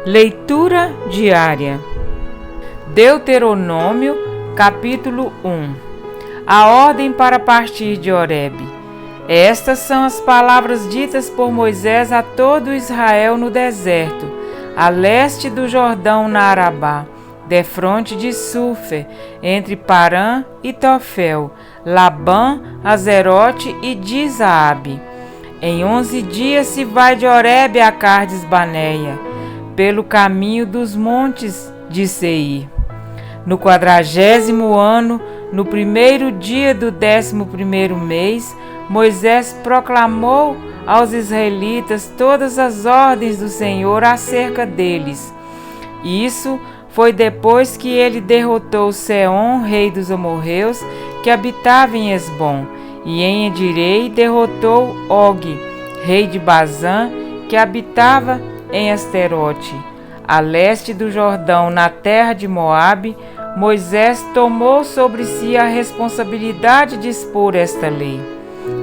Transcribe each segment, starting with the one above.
Leitura diária. Deuteronômio, capítulo 1. A ordem para partir de Horebe. Estas são as palavras ditas por Moisés a todo Israel no deserto, a leste do Jordão na Arabá, defronte de Sufer, entre Parã e Tofel, Labã, Azerote e Dizaabe. Em 11 dias se vai de Horebe a Cades-Barneia, pelo caminho dos montes de Seir. No 40º ano, no primeiro dia do 11º mês, Moisés proclamou aos israelitas todas as ordens do Senhor acerca deles. Isso foi depois que ele derrotou Seom, rei dos amorreus, que habitava em Esbom, e em Edirei derrotou Og, rei de Bazã, que habitava em Asterote. A leste do Jordão, na terra de Moabe, Moisés tomou sobre si a responsabilidade de expor esta lei.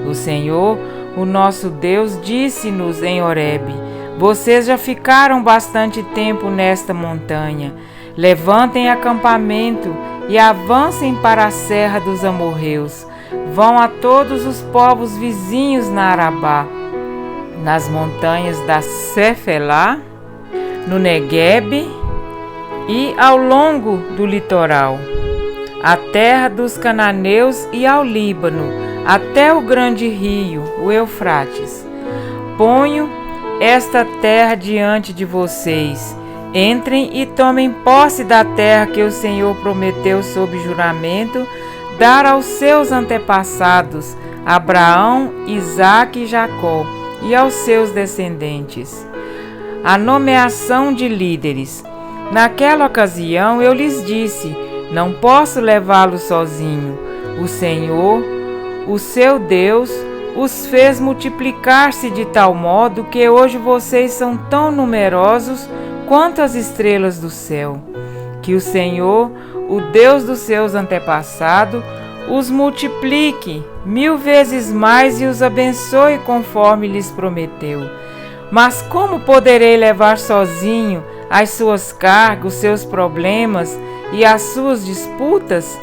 O Senhor, o nosso Deus, disse-nos em Horebe: vocês já ficaram bastante tempo nesta montanha. Levantem acampamento e avancem para a serra dos amorreus. Vão a todos os povos vizinhos na Arabá, nas montanhas da Cefelá, no Neguebe e ao longo do litoral, a terra dos cananeus e ao Líbano, até o grande rio, o Eufrates. Ponho esta terra diante de vocês. Entrem e tomem posse da terra que o Senhor prometeu sob juramento dar aos seus antepassados, Abraão, Isaque e Jacó, e aos seus descendentes. A nomeação de líderes. Naquela ocasião eu lhes disse: não posso levá-los sozinho. O Senhor, o seu Deus, os fez multiplicar-se de tal modo que hoje vocês são tão numerosos quanto as estrelas do céu. Que o Senhor, o Deus dos seus antepassados, os multiplique 1000 vezes mais e os abençoe conforme lhes prometeu. Mas como poderei levar sozinho as suas cargas, os seus problemas e as suas disputas?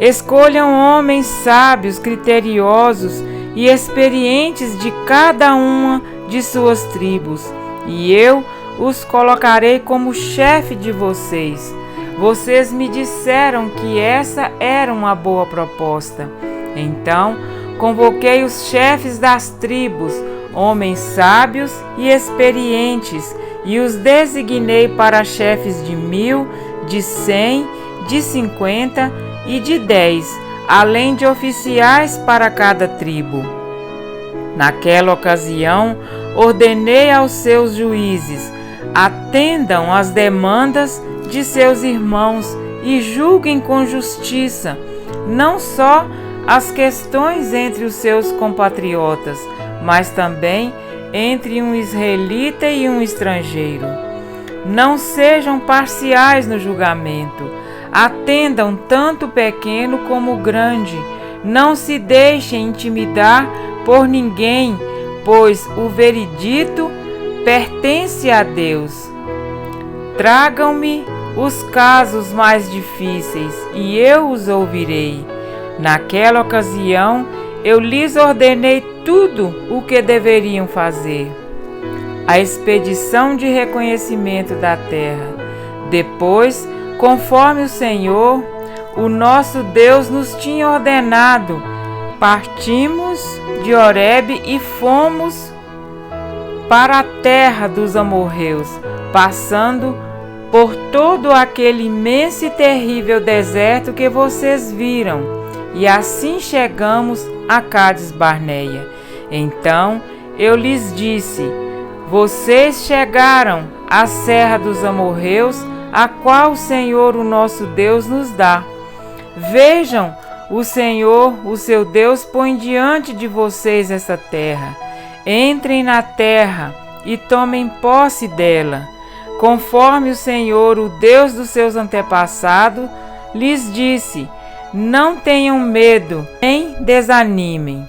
Escolham homens sábios, criteriosos e experientes de cada uma de suas tribos, e eu os colocarei como chefe de vocês. Vocês me disseram que essa era uma boa proposta. Então, convoquei os chefes das tribos, homens sábios e experientes, e os designei para chefes de 1000, de 100, de 50 e de 10, além de oficiais para cada tribo. Naquela ocasião, ordenei aos seus juízes: atendam às demandas de seus irmãos e julguem com justiça, não só as questões entre os seus compatriotas, mas também entre um israelita e um estrangeiro. Não sejam parciais no julgamento, atendam tanto o pequeno como o grande, não se deixem intimidar por ninguém, pois o veredito pertence a Deus. Tragam-me os casos mais difíceis e eu os ouvirei. Naquela ocasião, eu lhes ordenei tudo o que deveriam fazer. A expedição de reconhecimento da terra. Depois, conforme o Senhor, o nosso Deus nos tinha ordenado, partimos de Horebe e fomos para a terra dos amorreus, passando por todo aquele imenso e terrível deserto que vocês viram, e assim chegamos a Cades-Barneia. Então eu lhes disse: vocês chegaram à serra dos amorreus, a qual o Senhor, o nosso Deus, nos dá. Vejam, o Senhor, o seu Deus, põe diante de vocês essa terra. Entrem na terra e tomem posse dela, conforme o Senhor, o Deus dos seus antepassados, lhes disse. Não tenham medo, nem desanimem.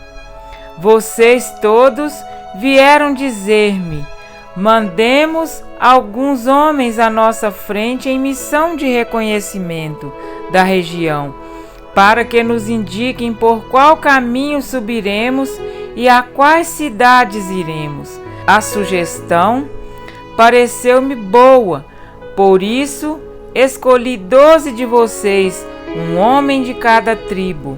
Vocês todos vieram dizer-me: mandemos alguns homens à nossa frente em missão de reconhecimento da região, para que nos indiquem por qual caminho subiremos e a quais cidades iremos. A sugestão pareceu-me boa, por isso escolhi 12 de vocês, um homem de cada tribo.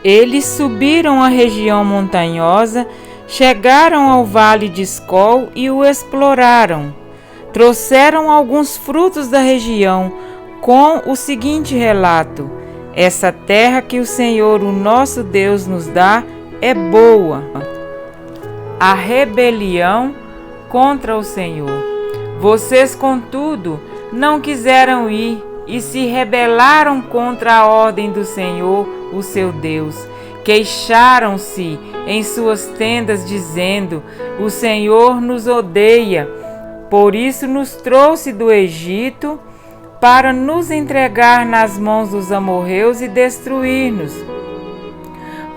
Eles subiram a região montanhosa, chegaram ao vale de Escol e o exploraram. Trouxeram alguns frutos da região, com o seguinte relato: essa terra que o Senhor, o nosso Deus, nos dá é boa. A rebelião contra o Senhor. Vocês, contudo, não quiseram ir e se rebelaram contra a ordem do Senhor, o seu Deus. Queixaram-se em suas tendas, dizendo: o Senhor nos odeia, por isso nos trouxe do Egito para nos entregar nas mãos dos amorreus e destruir-nos.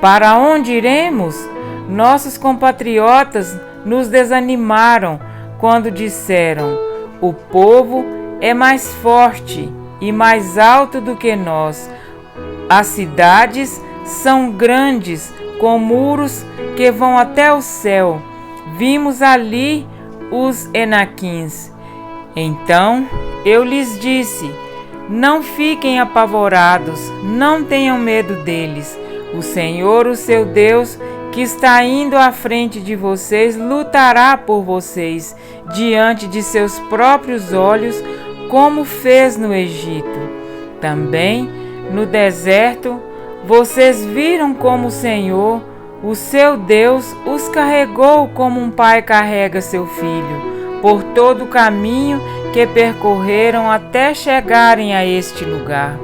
Para onde iremos? Nossos compatriotas nos desanimaram quando disseram: o povo é mais forte e mais alto do que nós. As cidades são grandes, com muros que vão até o céu. Vimos ali os Enaquins. Então eu lhes disse: não fiquem apavorados, não tenham medo deles. O Senhor, o seu Deus, que está indo à frente de vocês, lutará por vocês diante de seus próprios olhos, como fez no Egito. Também no deserto vocês viram como o Senhor, o seu Deus, os carregou como um pai carrega seu filho, por todo o caminho que percorreram até chegarem a este lugar.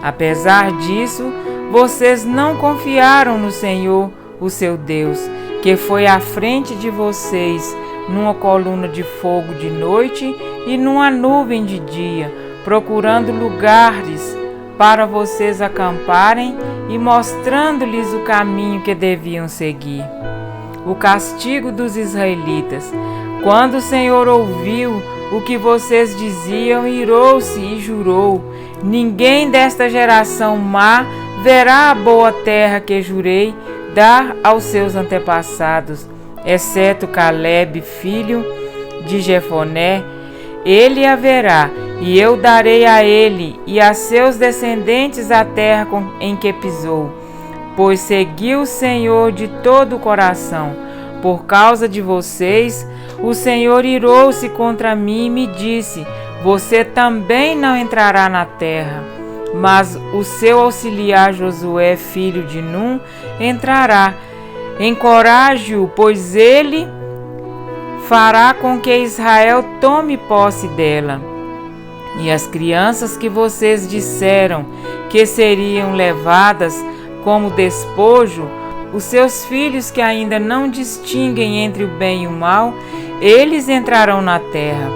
Apesar disso, vocês não confiaram no Senhor, o seu Deus, que foi à frente de vocês numa coluna de fogo de noite e numa nuvem de dia, procurando lugares para vocês acamparem e mostrando-lhes o caminho que deviam seguir. O castigo dos israelitas. Quando o Senhor ouviu o que vocês diziam, irou-se e jurou: ninguém desta geração má verá a boa terra que jurei dar aos seus antepassados, exceto Caleb, filho de Jefoné. Ele a verá, e eu darei a ele e a seus descendentes a terra em que pisou, pois seguiu o Senhor de todo o coração. Por causa de vocês, o Senhor irou-se contra mim e me disse: você também não entrará na terra. Mas o seu auxiliar Josué, filho de Num, entrará. Encoraje-o, pois ele fará com que Israel tome posse dela. E as crianças que vocês disseram que seriam levadas como despojo, os seus filhos que ainda não distinguem entre o bem e o mal, eles entrarão na terra.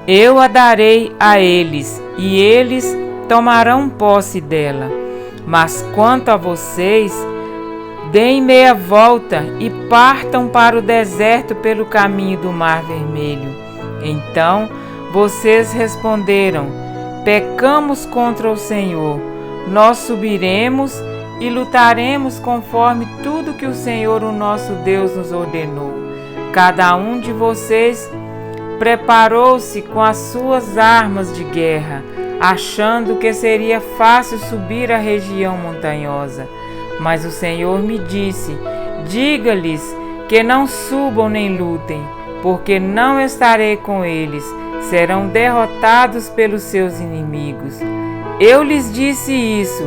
Eu a darei a eles, e eles tomarão posse dela. Mas quanto a vocês, deem meia volta e partam para o deserto pelo caminho do Mar Vermelho. Então vocês responderam: pecamos contra o Senhor. Nós subiremos e lutaremos conforme tudo que o Senhor, o nosso Deus, nos ordenou. Cada um de vocês preparou-se com as suas armas de guerra, achando que seria fácil subir a região montanhosa. Mas o Senhor me disse: diga-lhes que não subam nem lutem, porque não estarei com eles, serão derrotados pelos seus inimigos. Eu lhes disse isso,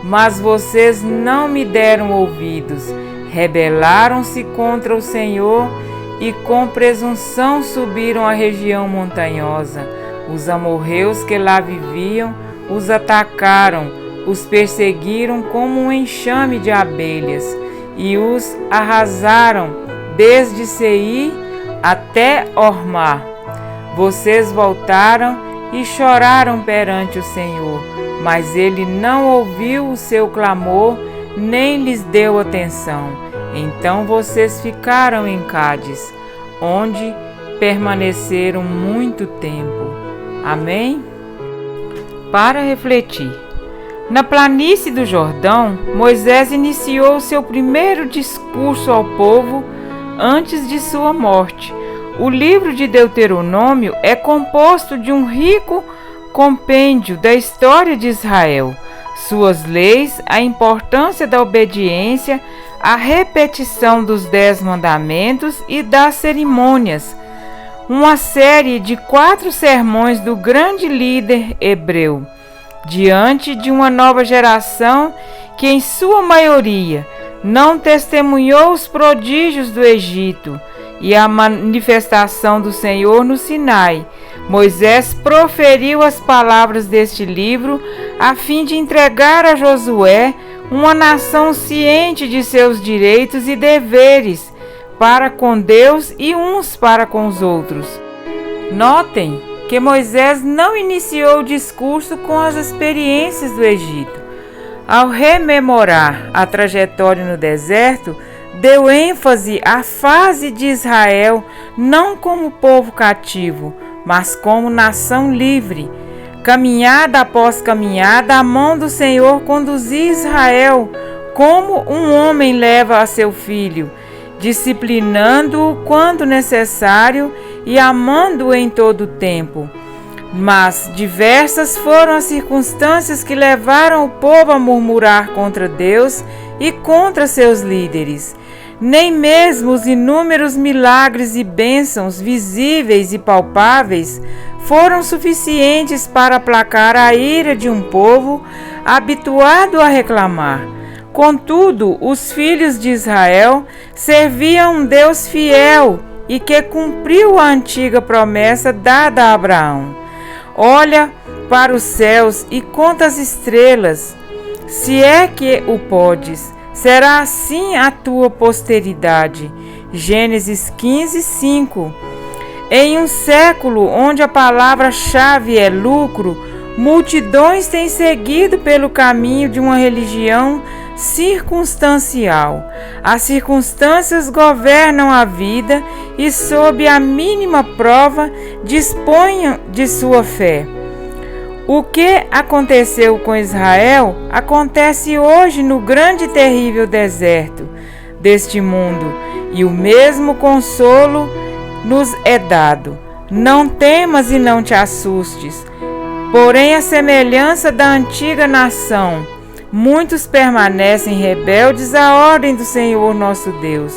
mas vocês não me deram ouvidos, rebelaram-se contra o Senhor e com presunção subiram a região montanhosa. Os amorreus que lá viviam os atacaram, os perseguiram como um enxame de abelhas e os arrasaram desde Seir até Hormá. Vocês voltaram e choraram perante o Senhor, mas ele não ouviu o seu clamor, nem lhes deu atenção. Então vocês ficaram em Cádiz. onde permaneceram muito tempo. Amém? Para refletir. Na planície do Jordão, Moisés iniciou seu primeiro discurso ao povo antes de sua morte. O livro de Deuteronômio é composto de um rico compêndio da história de Israel, suas leis, a importância da obediência, a repetição dos 10 mandamentos e das cerimônias. Uma série de 4 sermões do grande líder hebreu, diante de uma nova geração que, em sua maioria, não testemunhou os prodígios do Egito e a manifestação do Senhor no Sinai. Moisés proferiu as palavras deste livro a fim de entregar a Josué uma nação ciente de seus direitos e deveres para com Deus e uns para com os outros. Notem que Moisés não iniciou o discurso com as experiências do Egito. Ao rememorar a trajetória no deserto, deu ênfase à fase de Israel não como povo cativo, mas como nação livre. Caminhada após caminhada, a mão do Senhor conduzia Israel, como um homem leva a seu filho, disciplinando-o quando necessário e amando-o em todo o tempo. Mas diversas foram as circunstâncias que levaram o povo a murmurar contra Deus e contra seus líderes. Nem mesmo os inúmeros milagres e bênçãos visíveis e palpáveis foram suficientes para aplacar a ira de um povo habituado a reclamar. Contudo, os filhos de Israel serviam um Deus fiel e que cumpriu a antiga promessa dada a Abraão. Olha para os céus e conta as estrelas, se é que o podes. Será assim a tua posteridade. Gênesis 15, 5. Em um século onde a palavra-chave é lucro, multidões têm seguido pelo caminho de uma religião circunstancial. As circunstâncias governam a vida e, sob a mínima prova, dispõem de sua fé. O que aconteceu com Israel acontece hoje no grande e terrível deserto deste mundo, e o mesmo consolo nos é dado. Não temas e não te assustes. Porém, a semelhança da antiga nação, muitos permanecem rebeldes à ordem do Senhor nosso Deus,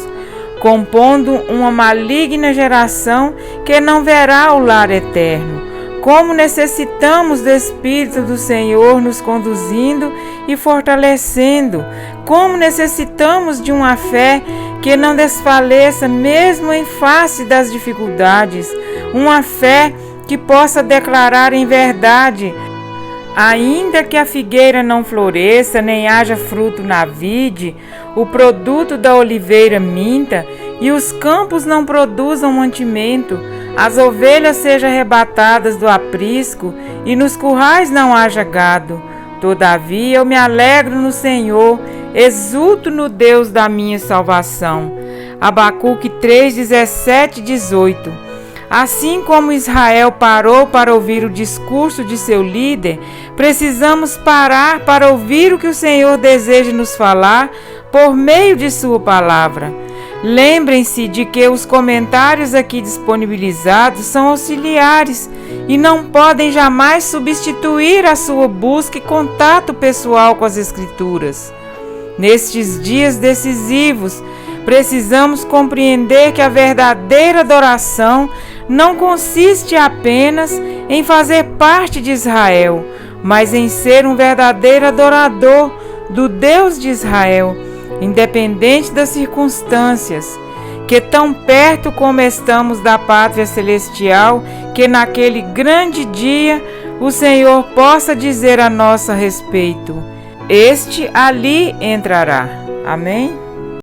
compondo uma maligna geração que não verá o lar eterno. Como necessitamos do Espírito do Senhor nos conduzindo e fortalecendo. Como necessitamos de uma fé que não desfaleça mesmo em face das dificuldades. Uma fé que possa declarar em verdade: ainda que a figueira não floresça, nem haja fruto na vide, o produto da oliveira minta, e os campos não produzam mantimento, as ovelhas sejam arrebatadas do aprisco, e nos currais não haja gado. Todavia eu me alegro no Senhor, exulto no Deus da minha salvação. Abacuque 3, 17 e 18. Assim como Israel parou para ouvir o discurso de seu líder, precisamos parar para ouvir o que o Senhor deseja nos falar por meio de sua palavra. Lembrem-se de que os comentários aqui disponibilizados são auxiliares e não podem jamais substituir a sua busca e contato pessoal com as Escrituras. Nestes dias decisivos, precisamos compreender que a verdadeira adoração não consiste apenas em fazer parte de Israel, mas em ser um verdadeiro adorador do Deus de Israel, independente das circunstâncias, que tão perto como estamos da pátria celestial, que naquele grande dia o Senhor possa dizer a nosso respeito: este ali entrará. Amém?